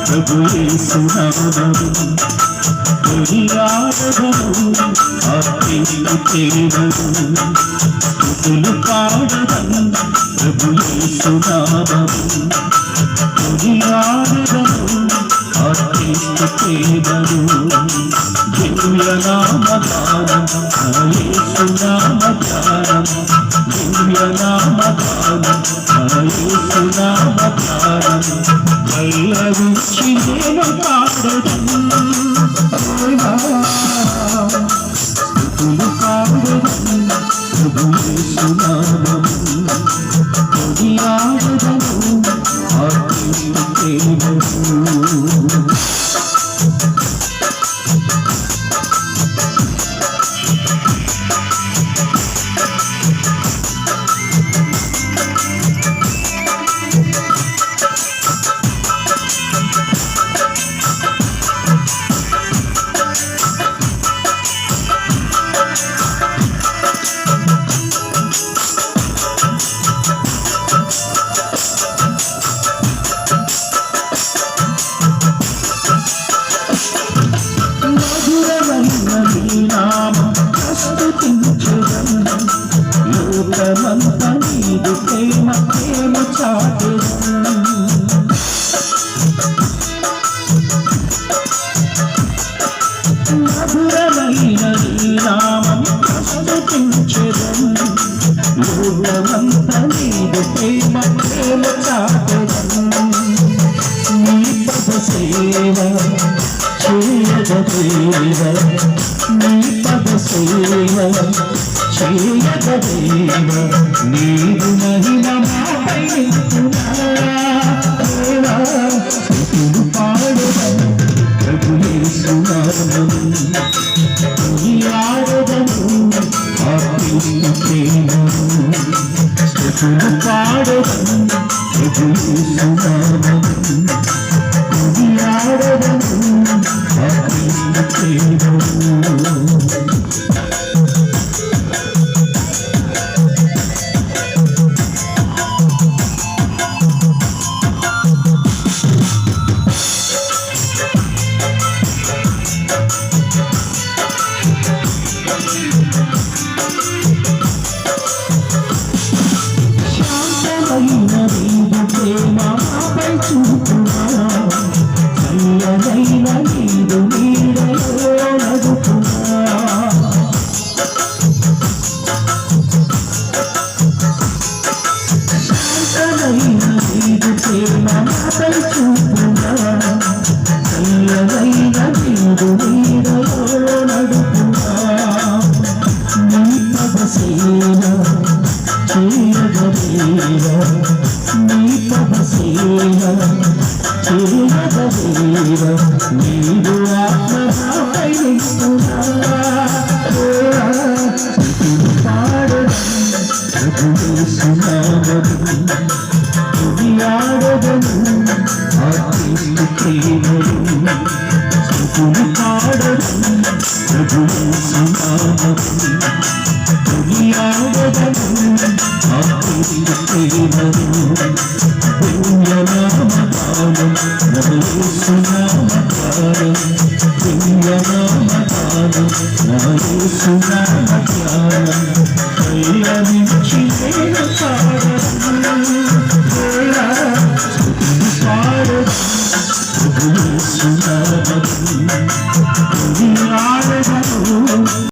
ప్రభు యేసునామము కొనియాడదము ఆత్మీయ ప్రేమను స్తుతులు పాడదము ప్రభు యేసునామము కొనియాడదము ఆత్మీయ ప్రేమను దివ్య నామగానం యేసునామగానం దివ్య నామగానం యేసునామగానం పల్లవించి నేను పాడదను స్తుతులు పాడదను ప్రభు యేసునామము కొనియాడదము ఆత్మీయ ప్రేమను లోకమంతా నీదు ప్రేమ ప్రేమ చాటెదను మధురమైన నీ నామం స్తుతించెదను లోకమంతా నీదు ప్రేమ ప్రేమ చాటెదను నీ పద సేవ చేయగదేవ నీ పద సేవ చేయగదేవ నీవు మహిమ మాపై స్తుతులు పాడదము ప్రభు యేసునామము కొనియాడదము ఆత్మీయ ప్రేమను స్తుతులు పాడదము ప్రభు యేసునామము కొనియాడదము ఆత్మీయ ప్రేమను ప్రేమపై చూపునా చల్లనైన నీదు నీడలో నడుపునా శాంతనైన నీదు ప్రేమపై చూపునా చల్లనైన నీదు నీడలో నడుపునా నీ పద సేవ చేయగదేవ నీ పద సేవ చేయగదేవ నీవు ఆత్మపై స్తుతులు పాడదము ప్రభు యేసునామము కొనియాడదము ఆత్మీయ ప్రేమను స్తుతులు పాడదము ప్రభు యేసునామము కొనియాడదము ఆత్మీయ ప్రేమను దివ్య నామగానం యేసునామగానం దివ్య నామగానం యేసునామగానం పల్లవించి నేను పాడదను స్తుతులు పాడదను ప్రభు యేసునామము